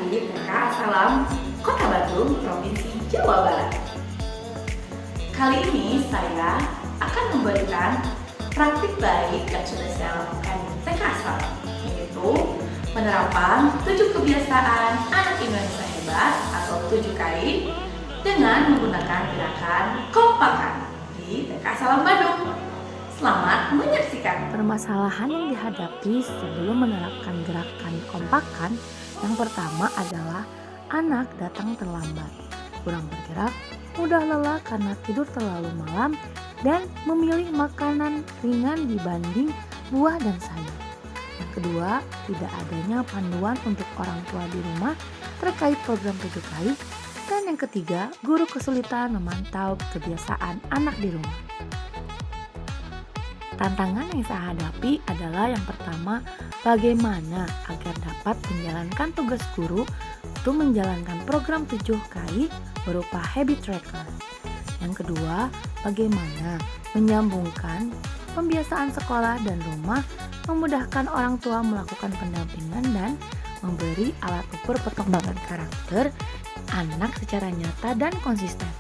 di TK Salam, Kota Bandung, Provinsi Jawa Barat. Kali ini saya akan memberikan praktik baik yang sudah saya lakukan di TK Salam, yaitu penerapan 7 kebiasaan anak Indonesia hebat atau 7KI dengan menggunakan gerakan kompakan di TK Salam Bandung. Selamat menyaksikan. Permasalahan yang dihadapi sebelum menerapkan gerakan kompakan yang pertama adalah anak datang terlambat, kurang bergerak, mudah lelah karena tidur terlalu malam, dan memilih makanan ringan dibanding buah dan sayur. Yang kedua, tidak adanya panduan untuk orang tua di rumah terkait program 7KI. Dan yang ketiga, guru kesulitan memantau kebiasaan anak di rumah. Tantangan yang saya hadapi adalah yang pertama, bagaimana agar dapat menjalankan tugas guru untuk menjalankan program 7KI berupa habit tracker. Yang kedua, bagaimana menyambungkan pembiasaan sekolah dan rumah, memudahkan orang tua melakukan pendampingan dan memberi alat ukur perkembangan karakter anak secara nyata dan konsisten.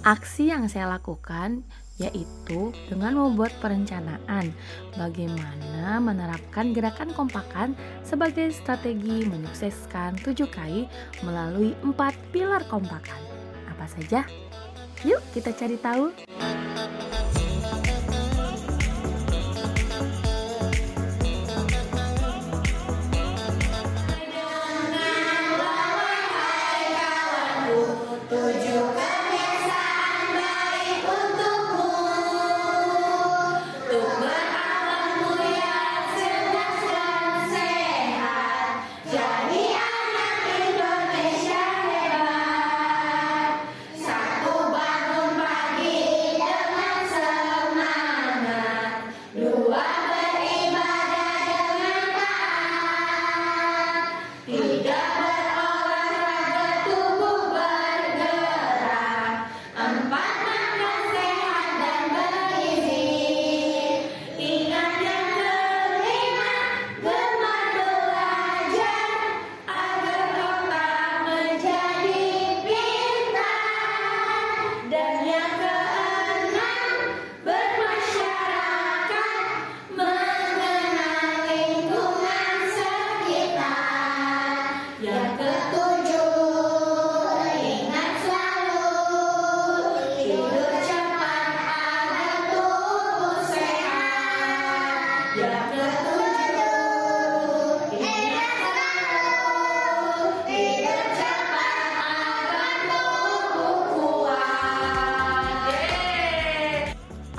Aksi yang saya lakukan yaitu dengan membuat perencanaan bagaimana menerapkan gerakan kompakan sebagai strategi menyukseskan 7KI melalui 4 pilar kompakan. Apa saja? Yuk kita cari tahu.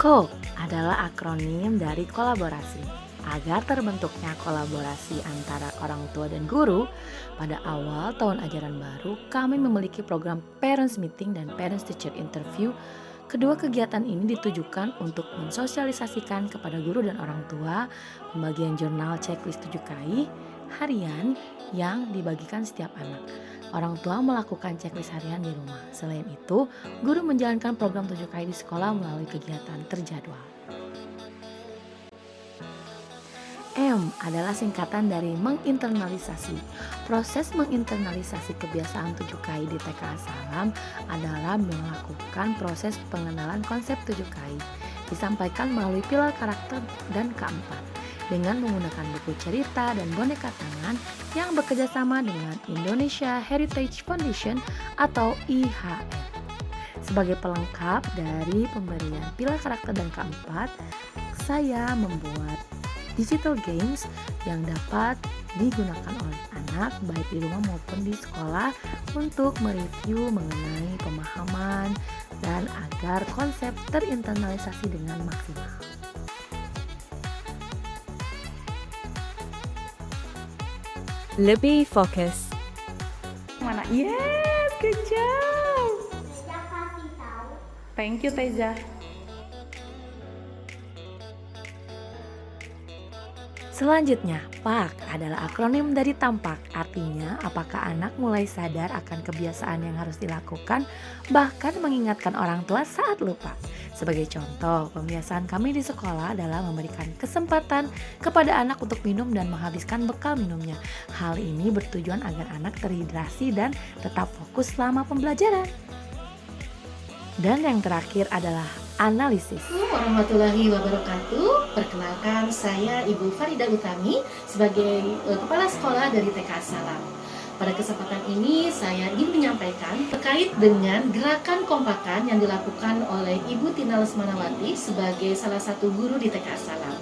KO adalah akronim dari kolaborasi. Agar terbentuknya kolaborasi antara orang tua dan guru, pada awal tahun ajaran baru kami memiliki program Parents Meeting dan Parents Teacher Interview. Kedua kegiatan ini ditujukan untuk mensosialisasikan kepada guru dan orang tua pembagian jurnal checklist 7KI harian yang dibagikan setiap anak. Orang tua melakukan checklist harian di rumah. Selain itu, guru menjalankan program 7KI di sekolah melalui kegiatan terjadwal. M adalah singkatan dari menginternalisasi. Proses menginternalisasi kebiasaan 7KI di TK Salam adalah melakukan proses pengenalan konsep 7KI. Disampaikan melalui pilar karakter dan keempat, dengan menggunakan buku cerita dan boneka tangan yang bekerjasama dengan Indonesia Heritage Foundation atau IHF. Sebagai pelengkap dari pemberian pilar karakter dan keempat, saya membuat digital games yang dapat digunakan oleh anak baik di rumah maupun di sekolah untuk mereview mengenai pemahaman dan agar konsep terinternalisasi dengan maksimal. Lebih fokus. Mana? Yes, good job. Thank you, Teza. Selanjutnya, PAK adalah akronim dari tampak, artinya apakah anak mulai sadar akan kebiasaan yang harus dilakukan, bahkan mengingatkan orang tua saat lupa. Sebagai contoh, pembiasaan kami di sekolah adalah memberikan kesempatan kepada anak untuk minum dan menghabiskan bekal minumnya. Hal ini bertujuan agar anak terhidrasi dan tetap fokus selama pembelajaran. Dan yang terakhir adalah analisis. Assalamualaikum warahmatullahi wabarakatuh. Perkenalkan, saya Ibu Farida Utami sebagai Kepala Sekolah dari TK Salam. Pada kesempatan ini saya ingin menyampaikan terkait dengan gerakan kompakan yang dilakukan oleh Ibu Tina Lesmanawati sebagai salah satu guru di TK Salam.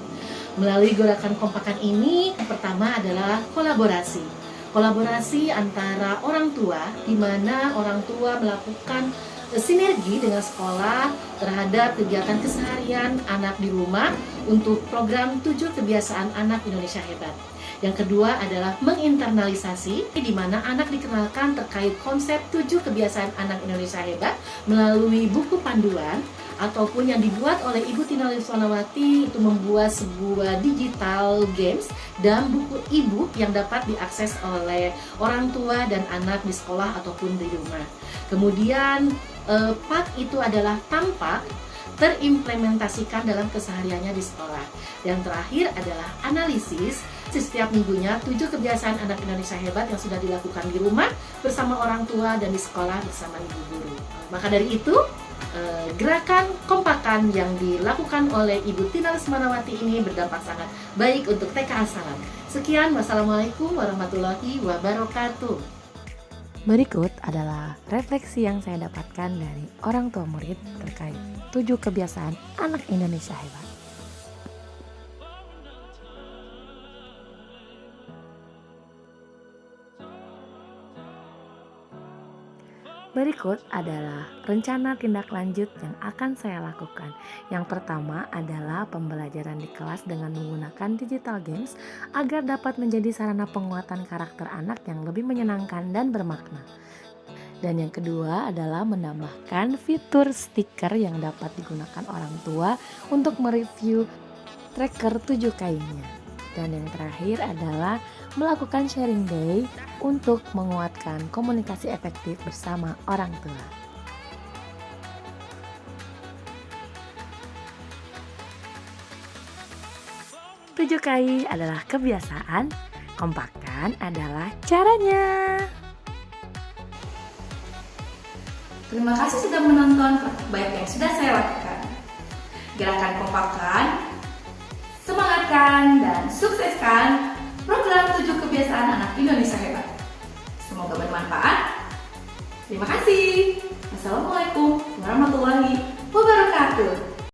Melalui gerakan kompakan ini, yang pertama adalah kolaborasi. Kolaborasi antara orang tua, di mana orang tua melakukan sinergi dengan sekolah terhadap kegiatan keseharian anak di rumah untuk program 7 kebiasaan anak Indonesia Hebat. Yang kedua adalah menginternalisasi, di mana anak dikenalkan terkait konsep 7 kebiasaan anak Indonesia Hebat melalui buku panduan ataupun yang dibuat oleh Ibu Tina Lesmanawati itu membuat sebuah digital games dan buku e-book yang dapat diakses oleh orang tua dan anak di sekolah ataupun di rumah. Kemudian PAK itu adalah tampak terimplementasikan dalam kesehariannya di sekolah. Yang terakhir adalah analisis. Setiap minggunya 7 kebiasaan anak Indonesia Hebat yang sudah dilakukan di rumah bersama orang tua dan di sekolah bersama ibu guru. Maka dari itu, gerakan kompakan yang dilakukan oleh Ibu Tina Lesmanawati ini berdampak sangat baik untuk TK Salam. Sekian, wassalamualaikum warahmatullahi wabarakatuh. Berikut adalah refleksi yang saya dapatkan dari orang tua murid terkait 7 kebiasaan anak Indonesia Hebat. Berikut adalah rencana tindak lanjut yang akan saya lakukan. Yang pertama adalah pembelajaran di kelas dengan menggunakan digital games agar dapat menjadi sarana penguatan karakter anak yang lebih menyenangkan dan bermakna. Dan yang kedua adalah menambahkan fitur stiker yang dapat digunakan orang tua untuk mereview tracker 7 kainnya. Dan yang terakhir adalah melakukan sharing day untuk menguatkan komunikasi efektif bersama orang tua. Tujuh KI adalah kebiasaan, kompakan adalah caranya. Terima kasih sudah menonton praktik baik yang sudah saya lakukan. Gerakan kompakan, semangatkan dan sukseskan program 7 kebiasaan anak Indonesia Hebat. Semoga bermanfaat. Terima kasih. Wassalamualaikum warahmatullahi wabarakatuh.